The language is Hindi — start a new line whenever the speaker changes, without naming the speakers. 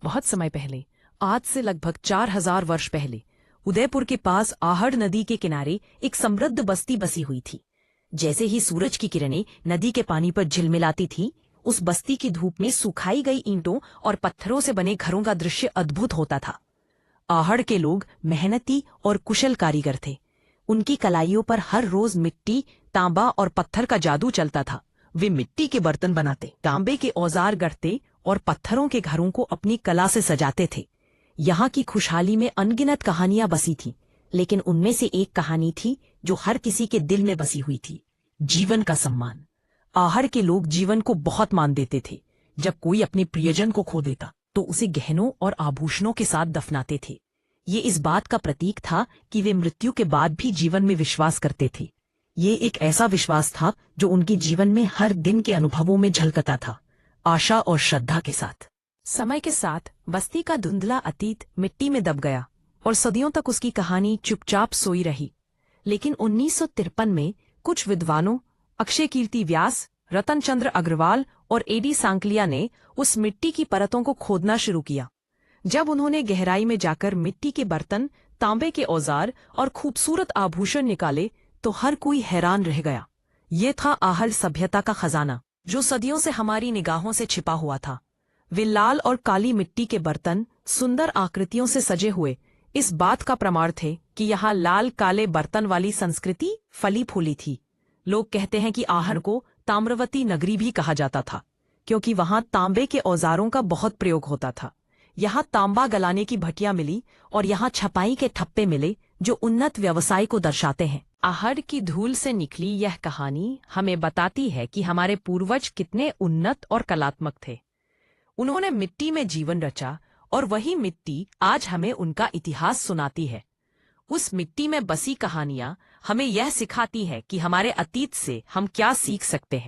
बहुत समय पहले, आज से लगभग 4000 वर्ष पहले, उदयपुर के पास आहड़ नदी के किनारे एक समृद्ध बस्ती बसी हुई थी। जैसे ही सूरज की किरणें नदी के पानी पर झिलमिलाती थी, उस बस्ती की धूप में सुखाई गई ईंटों और पत्थरों से बने घरों का दृश्य अद्भुत होता था। आहड़ के लोग मेहनती और कुशल कारीगर थे। उनकी कलाइयों पर हर रोज मिट्टी, तांबा और पत्थर का जादू चलता था। वे मिट्टी के बर्तन बनाते, तांबे के औजार गढ़ते और पत्थरों के घरों को अपनी कला से सजाते थे। यहाँ की खुशहाली में अनगिनत कहानियां बसी थीं, लेकिन उनमें से एक कहानी थी जो हर किसी के दिल में बसी हुई थी, जीवन का सम्मान। आहड़ के लोग जीवन को बहुत मान देते थे। जब कोई अपने प्रियजन को खो देता तो उसे गहनों और आभूषणों के साथ दफनाते थे। ये इस बात का प्रतीक था कि वे मृत्यु के बाद भी जीवन में विश्वास करते थे। ये एक ऐसा विश्वास था जो उनके जीवन में हर दिन के अनुभवों में झलकता था, आशा और श्रद्धा के साथ। समय के साथ बस्ती का धुंधला अतीत मिट्टी में दब गया और सदियों तक उसकी कहानी चुपचाप सोई रही। लेकिन 1953 में कुछ विद्वानों, अक्षय कीर्ति व्यास, रतन चंद्र अग्रवाल और एडी सांकलिया ने उस मिट्टी की परतों को खोदना शुरू किया। जब उन्होंने गहराई में जाकर मिट्टी के बर्तन, तांबे के औजार और खूबसूरत आभूषण निकाले तो हर कोई हैरान रह गया। ये था आहड़ सभ्यता का खजाना, जो सदियों से हमारी निगाहों से छिपा हुआ था। वे लाल और काली मिट्टी के बर्तन, सुंदर आकृतियों से सजे हुए, इस बात का प्रमाण थे कि यहाँ लाल काले बर्तन वाली संस्कृति फली फूली थी। लोग कहते हैं कि आहड़ को ताम्रवती नगरी भी कहा जाता था, क्योंकि वहां तांबे के औजारों का बहुत प्रयोग होता था। यहाँ तांबा गलाने की भट्टियां मिली और यहाँ छपाई के ठप्पे मिले, जो उन्नत व्यवसाय को दर्शाते हैं। आहड़ की धूल से निकली यह कहानी हमें बताती है कि हमारे पूर्वज कितने उन्नत और कलात्मक थे। उन्होंने मिट्टी में जीवन रचा और वही मिट्टी आज हमें उनका इतिहास सुनाती है। उस मिट्टी में बसी कहानियां हमें यह सिखाती है कि हमारे अतीत से हम क्या सीख सकते हैं।